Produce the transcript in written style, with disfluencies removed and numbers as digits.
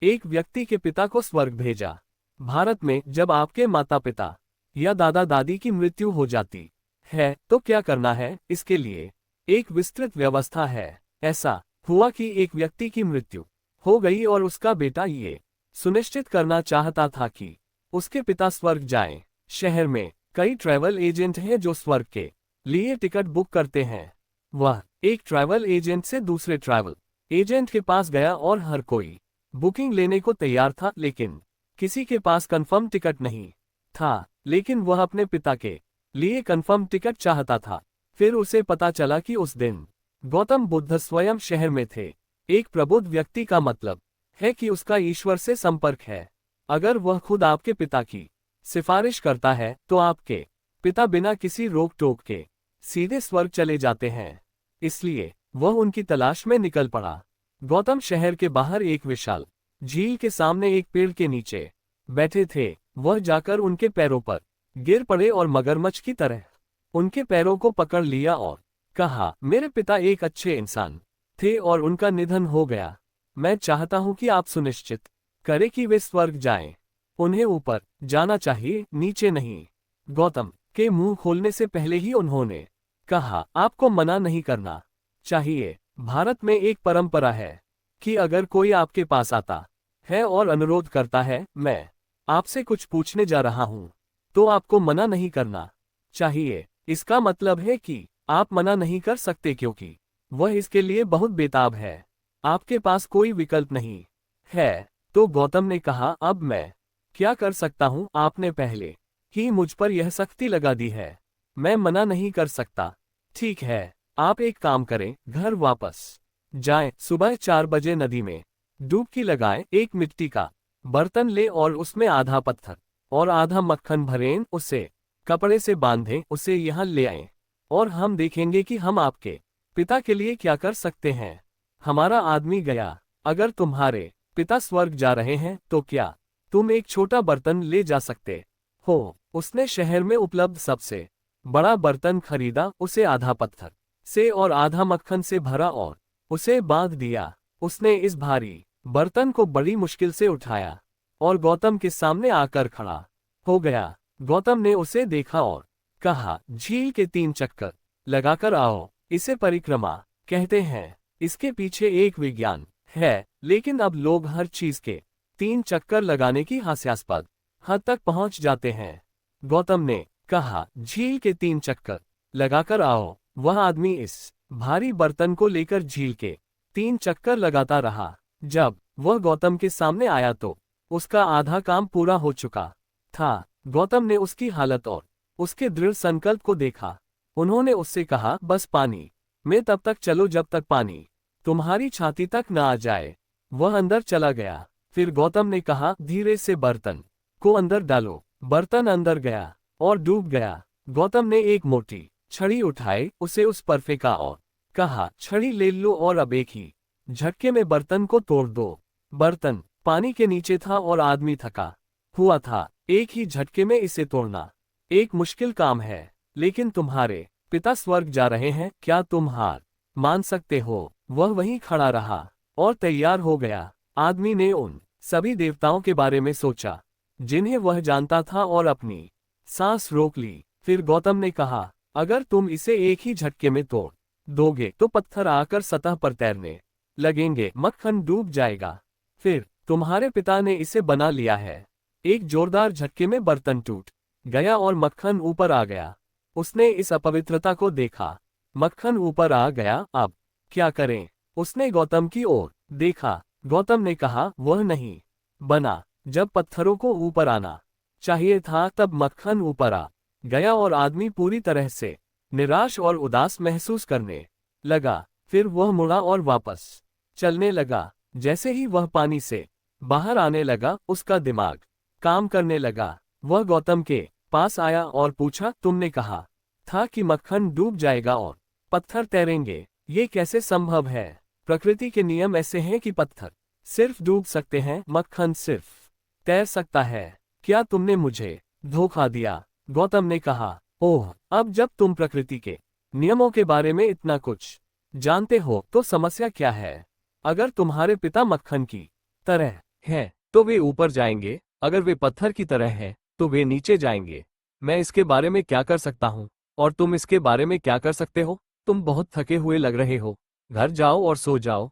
एक व्यक्ति के पिता को स्वर्ग भेजा। भारत में जब आपके माता पिता या दादा दादी की मृत्यु हो जाती है तो क्या करना है, इसके लिए एक विस्तृत व्यवस्था है। ऐसा हुआ कि एक व्यक्ति की मृत्यु हो गई और उसका बेटा ये सुनिश्चित करना चाहता था कि उसके पिता स्वर्ग जाएं। शहर में कई ट्रैवल एजेंट हैं जो स्वर्ग के लिए टिकट बुक करते हैं। वह एक ट्रैवल एजेंट से दूसरे ट्रैवल एजेंट के पास गया और हर कोई बुकिंग लेने को तैयार था, लेकिन किसी के पास कंफर्म टिकट नहीं था। लेकिन वह अपने पिता के लिए कंफर्म टिकट चाहता था। फिर उसे पता चला कि उस दिन गौतम बुद्ध स्वयं शहर में थे। एक प्रबुद्ध व्यक्ति का मतलब है कि उसका ईश्वर से संपर्क है। अगर वह खुद आपके पिता की सिफारिश करता है तो आपके पिता बिना किसी रोक टोक के सीधे स्वर्ग चले जाते हैं। इसलिए वह उनकी तलाश में निकल पड़ा। गौतम शहर के बाहर एक विशाल झील के सामने एक पेड़ के नीचे बैठे थे। वह जाकर उनके पैरों पर गिर पड़े और मगरमच्छ की तरह उनके पैरों को पकड़ लिया और कहा, मेरे पिता एक अच्छे इंसान थे और उनका निधन हो गया। मैं चाहता हूं कि आप सुनिश्चित करें कि वे स्वर्ग जाएं। उन्हें ऊपर जाना चाहिए, नीचे नहीं। गौतम के मुंह खोलने से पहले ही उन्होंने कहा, आपको मना नहीं करना चाहिए। भारत में एक परंपरा है कि अगर कोई आपके पास आता है और अनुरोध करता है, मैं आपसे कुछ पूछने जा रहा हूं, तो आपको मना नहीं करना चाहिए। इसका मतलब है कि आप मना नहीं कर सकते क्योंकि वह इसके लिए बहुत बेताब है। आपके पास कोई विकल्प नहीं है। तो गौतम ने कहा, अब मैं क्या कर सकता हूं? आपने पहले ही मुझ पर यह सख्ती लगा दी है, मैं मना नहीं कर सकता। ठीक है, आप एक काम करें, घर वापस जाएं। सुबह 4 बजे नदी में डुबकी लगाएं। एक मिट्टी का बर्तन ले और उसमें आधा पत्थर और आधा मक्खन भरें। उसे कपड़े से बांधें, उसे यहाँ ले आएं और हम देखेंगे कि हम आपके पिता के लिए क्या कर सकते हैं। हमारा आदमी गया। अगर तुम्हारे पिता स्वर्ग जा रहे हैं तो क्या तुम एक छोटा बर्तन ले जा सकते हो? उसने शहर में उपलब्ध सबसे बड़ा बर्तन खरीदा, उसे आधा पत्थर से और आधा मक्खन से भरा और उसे बांध दिया। उसने इस भारी बर्तन को बड़ी मुश्किल से उठाया और गौतम के सामने आकर खड़ा हो गया। गौतम ने उसे देखा और कहा, झील के 3 चक्कर लगाकर आओ। इसे परिक्रमा कहते हैं। इसके पीछे एक विज्ञान है, लेकिन अब लोग हर चीज के 3 चक्कर लगाने की हास्यास्पद हद तक पहुंच जाते हैं। गौतम ने कहा, झील के 3 चक्कर लगाकर आओ। वह आदमी इस भारी बर्तन को लेकर झील के 3 चक्कर लगाता रहा। जब वह गौतम के सामने आया तो उसका आधा काम पूरा हो चुका था। गौतम ने उसकी हालत और उसके दृढ़ संकल्प को देखा। उन्होंने उससे कहा, बस पानी में तब तक चलो जब तक पानी तुम्हारी छाती तक न आ जाए। वह अंदर चला गया। फिर गौतम ने कहा, धीरे से बर्तन को अंदर डालो। बर्तन अंदर गया और डूब गया। गौतम ने एक मोटी छड़ी उठाई, उसे उस पर फेंका और कहा, छड़ी ले लो और अब एक ही झटके में बर्तन को तोड़ दो। बर्तन पानी के नीचे था और आदमी थका हुआ था। एक ही झटके में इसे तोड़ना एक मुश्किल काम है, लेकिन तुम्हारे पिता स्वर्ग जा रहे हैं, क्या तुम हार मान सकते हो? वह वहीं खड़ा रहा और तैयार हो गया। आदमी ने उन सभी देवताओं के बारे में सोचा जिन्हें वह जानता था और अपनी सांस रोक ली। फिर गौतम ने कहा, अगर तुम इसे एक ही झटके में तोड़ दोगे तो पत्थर आकर सतह पर तैरने लगेंगे, मक्खन डूब जाएगा। फिर तुम्हारे पिता ने इसे बना लिया है। एक जोरदार झटके में बर्तन टूट गया और मक्खन ऊपर आ गया। उसने इस अपवित्रता को देखा। मक्खन ऊपर आ गया, अब क्या करें? उसने गौतम की ओर देखा। गौतम ने कहा, वह नहीं बना। जब पत्थरों को ऊपर आना चाहिए था तब मक्खन ऊपर आ गया और आदमी पूरी तरह से निराश और उदास महसूस करने लगा। फिर वह मुड़ा और वापस चलने लगा। जैसे ही वह पानी से बाहर आने लगा, उसका दिमाग काम करने लगा। वह गौतम के पास आया और पूछा, तुमने कहा था कि मक्खन डूब जाएगा और पत्थर तैरेंगे, ये कैसे संभव है? प्रकृति के नियम ऐसे हैं कि पत्थर सिर्फ डूब सकते हैं, मक्खन सिर्फ तैर सकता है। क्या तुमने मुझे धोखा दिया? गौतम ने कहा, ओह, अब जब तुम प्रकृति के नियमों के बारे में इतना कुछ जानते हो तो समस्या क्या है? अगर तुम्हारे पिता मक्खन की तरह हैं, तो वे ऊपर जाएंगे, अगर वे पत्थर की तरह हैं, तो वे नीचे जाएंगे। मैं इसके बारे में क्या कर सकता हूँ? और तुम इसके बारे में क्या कर सकते हो? तुम बहुत थके हुए लग रहे हो। घर जाओ और सो जाओ।